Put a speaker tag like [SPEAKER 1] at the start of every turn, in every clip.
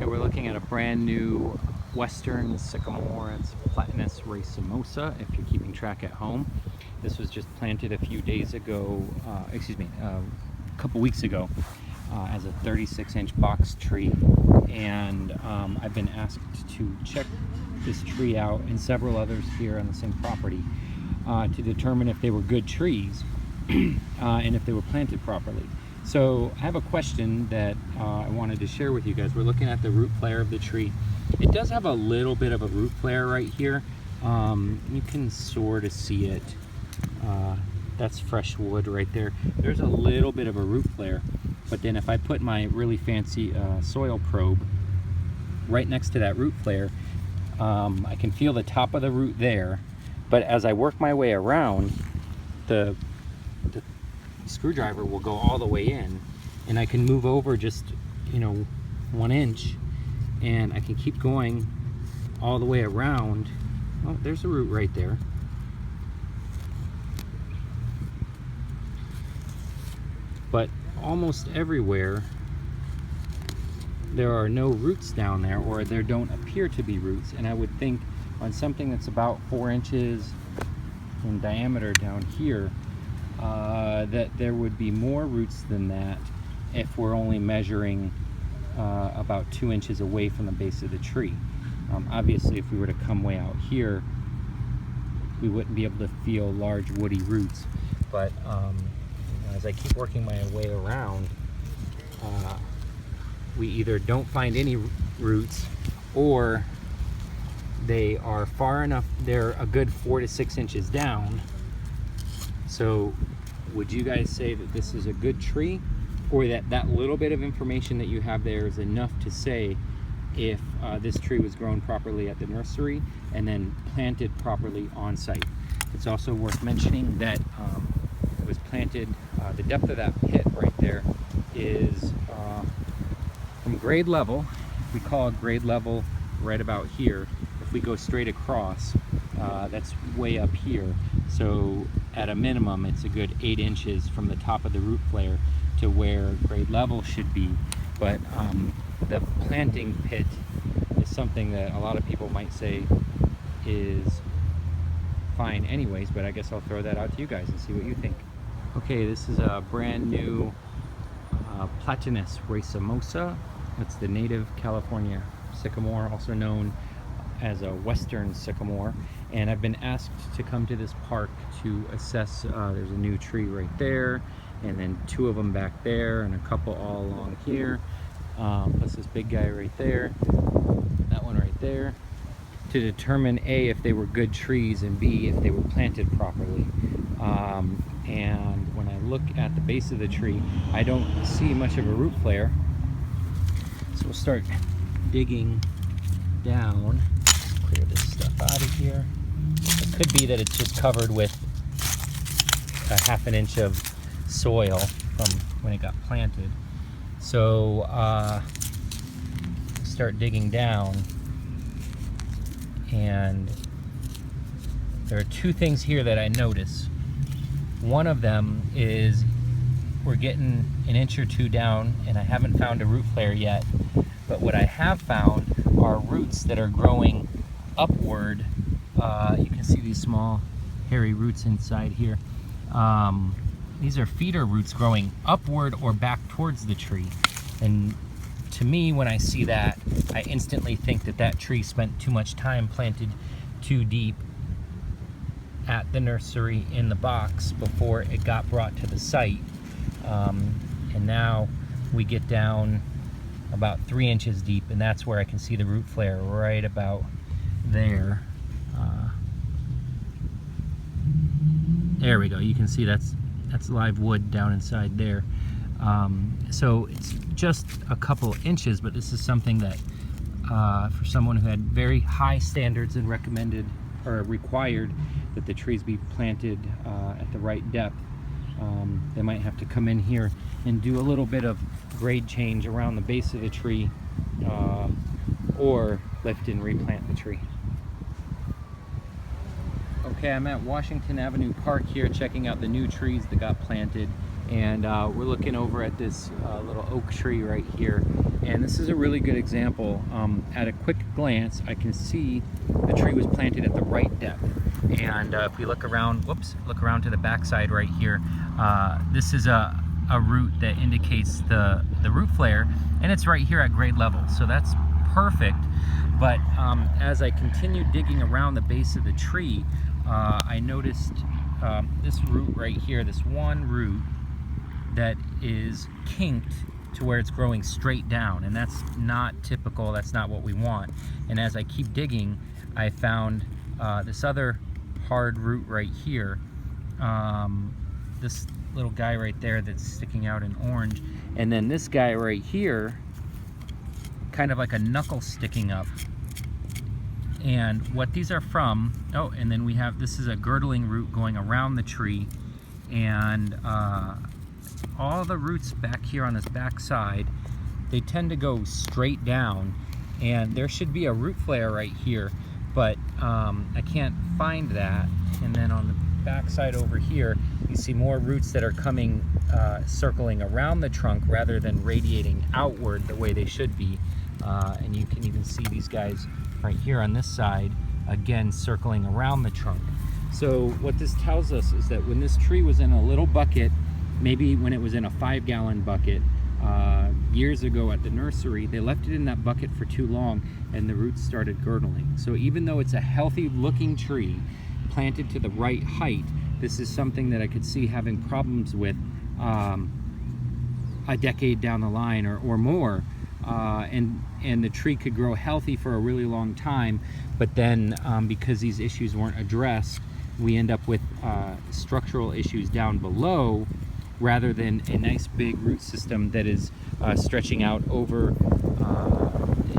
[SPEAKER 1] Okay, we're looking at a brand new Western sycamore. It's Platanus racemosa, if you're keeping track at home. This was just planted a few days ago, a couple weeks ago, as a 36-inch box tree. And I've been asked to check this tree out and several others here on the same property to determine if they were good trees and if they were planted properly. So I have a question that I wanted to share with you guys. We're looking at the root flare of the tree. It does have a little bit of a root flare right here. You can sort of see it. That's fresh wood right there. There's a little bit of a root flare, but then if I put my really fancy soil probe right next to that root flare, I can feel the top of the root there, but as I work my way around, the screwdriver will go all the way in, and I can move over just 1 inch, and I can keep going all the way around. Oh, there's a root right there. But almost everywhere there are no roots down there, or there don't appear to be roots. And I would think on something that's about 4 inches in diameter down here, that there would be more roots than that if we're only measuring about 2 inches away from the base of the tree. Obviously, if we were to come way out here, we wouldn't be able to feel large woody roots. But as I keep working my way around, we either don't find any roots, or they are far enough, they're a good 4 to 6 inches down. So would you guys say that this is a good tree, or that little bit of information that you have there is enough to say if this tree was grown properly at the nursery and then planted properly on site? It's also worth mentioning that it was planted, the depth of that pit right there is from grade level. We call it grade level right about here. If we go straight across, that's way up here. So at a minimum, it's a good 8 inches from the top of the root flare to where grade level should be. But the planting pit is something that a lot of people might say is fine anyways, but I guess I'll throw that out to you guys and see what you think. Okay, this is a brand new Platanus racemosa. It's the native California sycamore, also known as a Western sycamore. And I've been asked to come to this park to assess. There's a new tree right there, and then 2 of them back there, and a couple all along here, plus this big guy right there, that one right there, to determine A, if they were good trees, and B, if they were planted properly. And when I look at the base of the tree, I don't see much of a root flare. So we'll start digging down, clear this stuff out of here. It could be that it's just covered with a 1/2 inch of soil from when it got planted. So start digging down, and there are 2 things here that I notice. One of them is we're getting 1 inch or 2 down, and I haven't found a root flare yet. But what I have found are roots that are growing upward. You can see these small hairy roots inside here. These are feeder roots growing upward or back towards the tree. And to me, when I see that, I instantly think that that tree spent too much time planted too deep at the nursery in the box before it got brought to the site. And now we get down about 3 inches deep, and that's where I can see the root flare right about there. There we go. You can see that's live wood down inside there. So it's just a couple inches, but this is something that for someone who had very high standards and recommended or required that the trees be planted at the right depth, they might have to come in here and do a little bit of grade change around the base of the tree, or lift and replant the tree. Okay, I'm at Washington Avenue Park here, checking out the new trees that got planted, and we're looking over at this little oak tree right here. And this is a really good example. At a quick glance, I can see the tree was planted at the right depth. And if we look around, look around to the backside right here, this is a root that indicates the root flare, and it's right here at grade level. So that's perfect. But as I continued digging around the base of the tree, I noticed this root right here, this one root that is kinked to where it's growing straight down, and that's not typical. That's not what we want. And as I keep digging, I found this other hard root right here, this little guy right there that's sticking out in orange, and then this guy right here, kind of like a knuckle sticking up. And what these are from, oh, and then we have, this is a girdling root going around the tree, and all the roots back here on this back side, they tend to go straight down, and there should be a root flare right here, but I can't find that. And then on the back side over here, you see more roots that are coming, circling around the trunk rather than radiating outward the way they should be. And you can even see these guys right here on this side, again circling around the trunk. So what this tells us is that when this tree was in a little bucket, maybe when it was in a 5-gallon bucket years ago at the nursery, they left it in that bucket for too long and the roots started girdling. So even though it's a healthy looking tree planted to the right height, this is something that I could see having problems with a decade down the line or more. And the tree could grow healthy for a really long time, but then because these issues weren't addressed, we end up with structural issues down below rather than a nice big root system that is stretching out over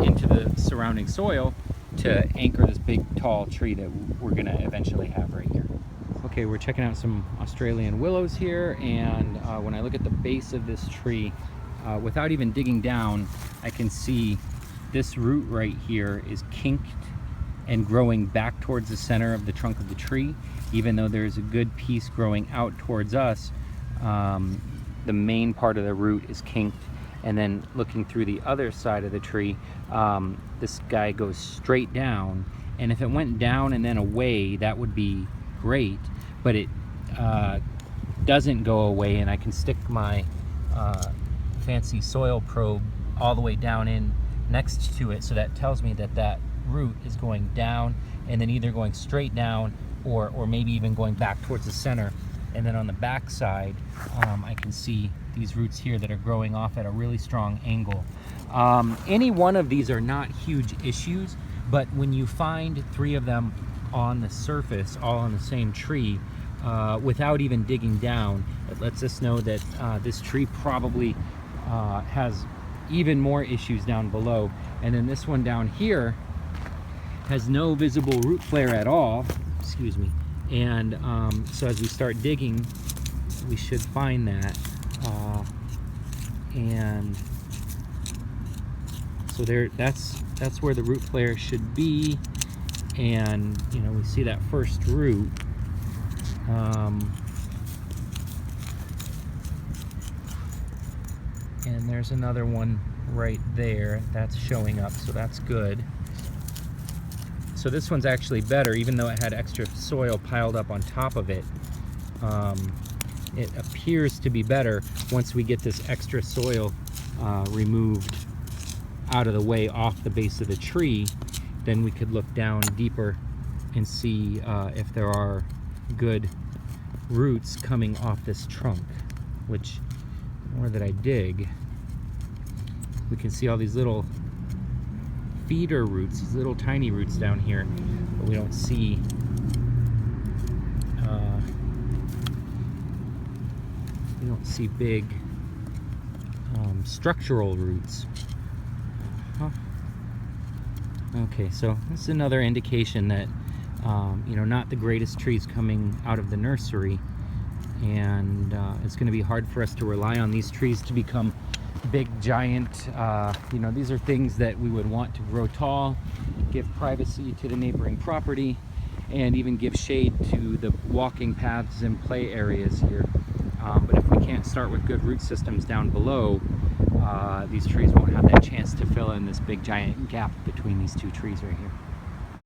[SPEAKER 1] into the surrounding soil to anchor this big tall tree that we're gonna eventually have right here. Okay, we're checking out some Australian willows here, and when I look at the base of this tree, without even digging down, I can see this root right here is kinked and growing back towards the center of the trunk of the tree. Even though there's a good piece growing out towards us, the main part of the root is kinked. And then looking through the other side of the tree, this guy goes straight down. And if it went down and then away, that would be great, but it doesn't go away, and I can stick my fancy soil probe all the way down in next to it, so that tells me that that root is going down and then either going straight down or maybe even going back towards the center. And then on the back side, I can see these roots here that are growing off at a really strong angle. Any one of these are not huge issues, but when you find 3 of them on the surface, all on the same tree, without even digging down, it lets us know that this tree probably has even more issues down below. And then this one down here has no visible root flare at all, excuse me. And so as we start digging, we should find that. And so there, that's where the root flare should be. And you know, we see that first root. And there's another one right there that's showing up, so that's good. So this one's actually better, even though it had extra soil piled up on top of it. It appears to be better once we get this extra soil removed out of the way off the base of the tree. Then we could look down deeper and see if there are good roots coming off this trunk, which the more that I dig, we can see all these little feeder roots, these little tiny roots down here, but we don't see big structural roots. Huh. Okay, so this is another indication that you know, not the greatest trees coming out of the nursery, and it's going to be hard for us to rely on these trees to become big giant, you know, these are things that we would want to grow tall, give privacy to the neighboring property, and even give shade to the walking paths and play areas here. But if we can't start with good root systems down below, these trees won't have that chance to fill in this big giant gap between these two trees right here.